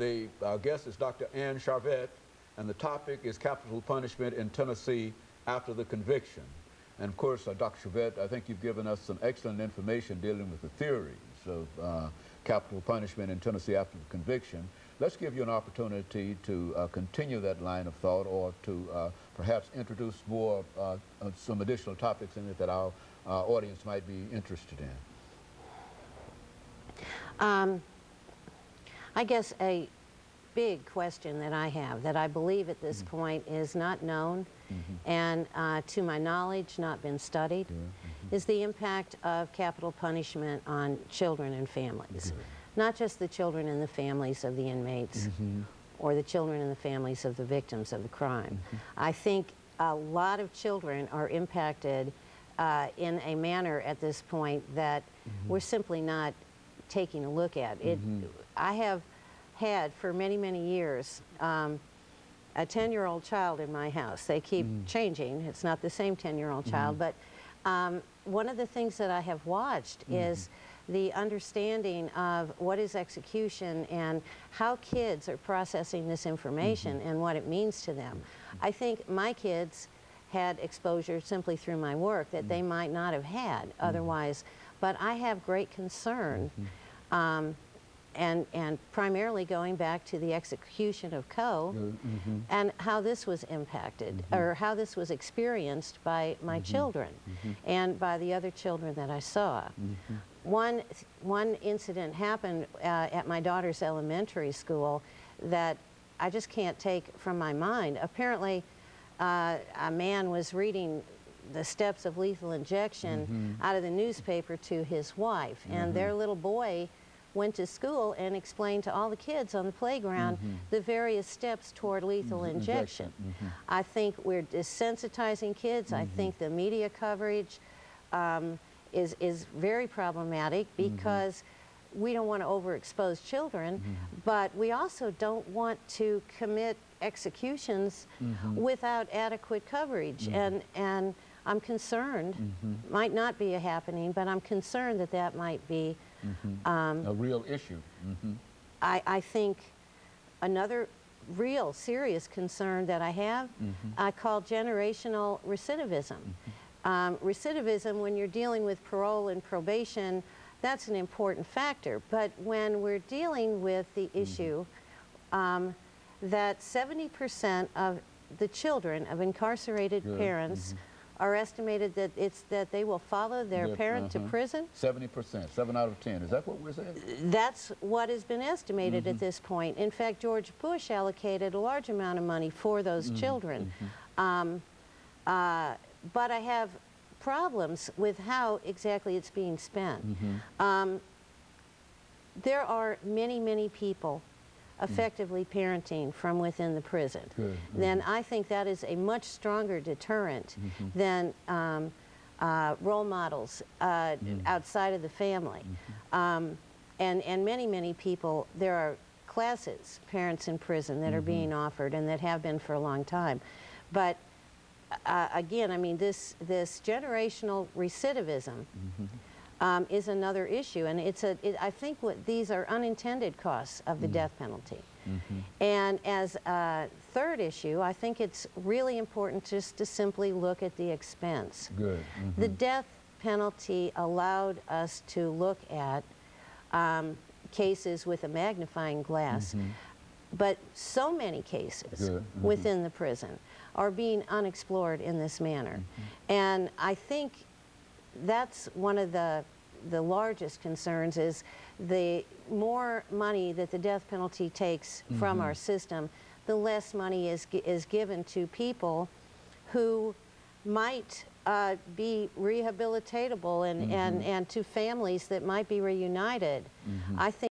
Our guest is Dr. ACharvat4, and the topic is capital punishment in Tennessee after the conviction. And of course, Dr. ACharvat4, I think you've given us some excellent information dealing with the theories of capital punishment in Tennessee after the conviction. Let's give you an opportunity to continue that line of thought, or to perhaps introduce more, some additional topics in it that our audience might be interested in. I guess a big question that I have, that I believe at this point is not known, and to my knowledge not been studied, is the impact of capital punishment on children and families. Not just the children and the families of the inmates, or the children and the families of the victims of the crime. I think a lot of children are impacted in a manner at this point that we're simply not taking a look at. I have had for many, many years a 10-year-old child in my house. They keep changing. It's not the same 10-year-old child, but one of the things that I have watched is the understanding of what is execution and how kids are processing this information and what it means to them. I think my kids had exposure simply through my work that they might not have had otherwise, but I have great concern, and primarily going back to the execution of Coe and how this was impacted, or how this was experienced by my children and by the other children that I saw. One incident happened at my daughter's elementary school that I just can't take from my mind. Apparently, a man was reading the steps of lethal injection out of the newspaper to his wife, and their little boy went to school and explained to all the kids on the playground the various steps toward lethal injection. I think we're desensitizing kids. I think the media coverage is very problematic because we don't want to overexpose children, but we also don't want to commit executions without adequate coverage. And I'm concerned, might not be a happening, but I'm concerned that that might be a real issue. I think another real serious concern that I have, I call generational recidivism. Recidivism, when you're dealing with parole and probation, that's an important factor. But when we're dealing with the issue that 70% of the children of incarcerated parents are estimated that they will follow their parent to prison. 70%, 7 out of 10. Is that what we're saying? That's what has been estimated at this point. In fact, George Bush allocated a large amount of money for those children. But I have problems with how exactly it's being spent. There are many, many people effectively parenting from within the prison. Then I think that is a much stronger deterrent than role models outside of the family. And many, many people, there are classes, parents in prison, that are being offered and that have been for a long time. But again, I mean, this generational recidivism is another issue, and I think these are unintended costs of the death penalty. And as a third issue, I think it's really important just to simply look at the expense. The death penalty allowed us to look at cases with a magnifying glass, but so many cases within the prison are being unexplored in this manner. And I think that's one of the largest concerns, is the more money that the death penalty takes from our system, the less money is given to people who might be rehabilitatable and to families that might be reunited. I think